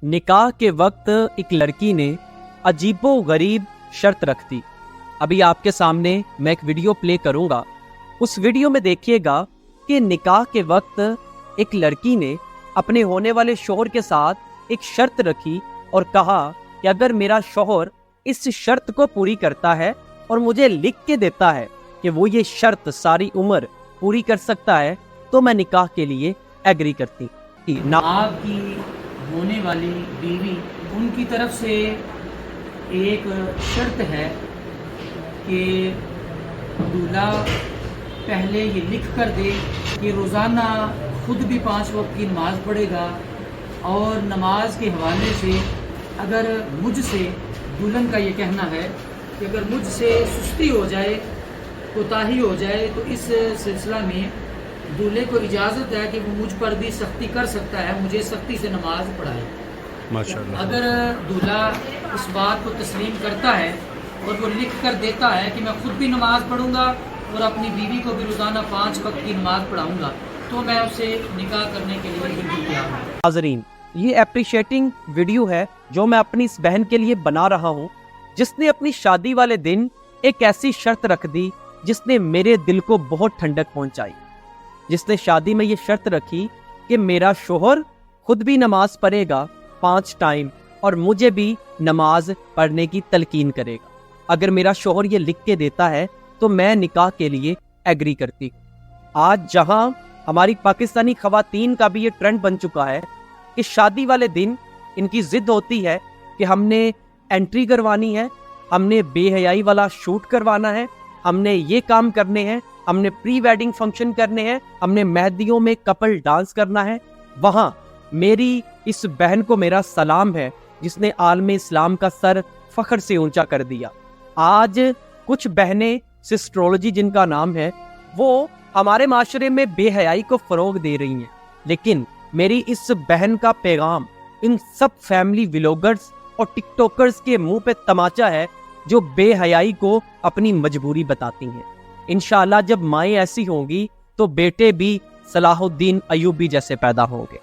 نکاح کے وقت ایک لڑکی نے عجیب و غریب شرط رکھ دی۔ ابھی آپ کے سامنے میں ایک ویڈیو پلے کروں گا، اس ویڈیو میں دیکھیے گا کہ نکاح کے وقت ایک لڑکی نے اپنے ہونے والے شوہر کے ساتھ ایک شرط رکھی اور کہا کہ اگر میرا شوہر اس شرط کو پوری کرتا ہے اور مجھے لکھ کے دیتا ہے کہ وہ یہ شرط ساری عمر پوری کر سکتا ہے تو میں نکاح کے لیے ایگری کرتی۔ آپ کی ہونے والی بیوی ان کی طرف سے ایک شرط ہے کہ دولہا پہلے یہ لکھ کر دے کہ روزانہ خود بھی 5 وقت کی نماز پڑھے گا، اور نماز کے حوالے سے اگر مجھ سے دلہن کا یہ کہنا ہے کہ اگر مجھ سے سستی ہو جائے، کوتاہی ہو جائے، تو اس سلسلہ میں دولہے کو اجازت ہے کہ وہ مجھ پر بھی سختی کر سکتا ہے، مجھے سختی سے نماز پڑھائے۔ ماشاءاللہ۔ اگر دولہا اس بات کو تسلیم کرتا ہے اور وہ لکھ کر دیتا ہے کہ میں خود بھی نماز پڑھوں گا اور اپنی بیوی کو بھی روزانہ 5 وقت کی نماز پڑھاؤں گا، تو میں اسے نکاح کرنے کے لیے بالکل تیار ہوں۔ ناظرین، یہ اپریشیٹنگ ویڈیو ہے جو میں اپنی اس بہن کے لیے بنا رہا ہوں، جس نے اپنی شادی والے دن ایک ایسی شرط رکھ دی جس نے میرے دل کو بہت ٹھنڈک پہنچائی۔ جس نے شادی میں یہ شرط رکھی کہ میرا شوہر خود بھی نماز پڑھے گا 5 ٹائم اور مجھے بھی نماز پڑھنے کی تلقین کرے گا۔ اگر میرا شوہر یہ لکھ کے دیتا ہے تو میں نکاح کے لیے ایگری کرتی۔ آج جہاں ہماری پاکستانی خواتین کا بھی یہ ٹرینڈ بن چکا ہے کہ شادی والے دن ان کی ضد ہوتی ہے کہ ہم نے انٹری کروانی ہے، ہم نے بے حیائی والا شوٹ کروانا ہے، ہم نے یہ کام کرنے ہیں، ہم نے پری ویڈنگ فنکشن کرنے ہیں، ہم نے مہندیوں میں کپل ڈانس کرنا ہے۔ وہاں میری اس بہن کو میرا سلام ہے جس نے عالم اسلام کا سر فخر سے اونچا کر دیا۔ آج کچھ بہنیں سسٹرولوجی جن کا نام ہے، وہ ہمارے معاشرے میں بے حیائی کو فروغ دے رہی ہیں، لیکن میری اس بہن کا پیغام ان سب فیملی ولاگرز اور ٹک ٹاکرز کے منہ پہ تماچا ہے جو بے حیائی کو اپنی مجبوری بتاتی ہیں۔ انشاءاللہ جب مائیں ایسی ہوں گی تو بیٹے بھی صلاح الدین ایوبی جیسے پیدا ہوں گے۔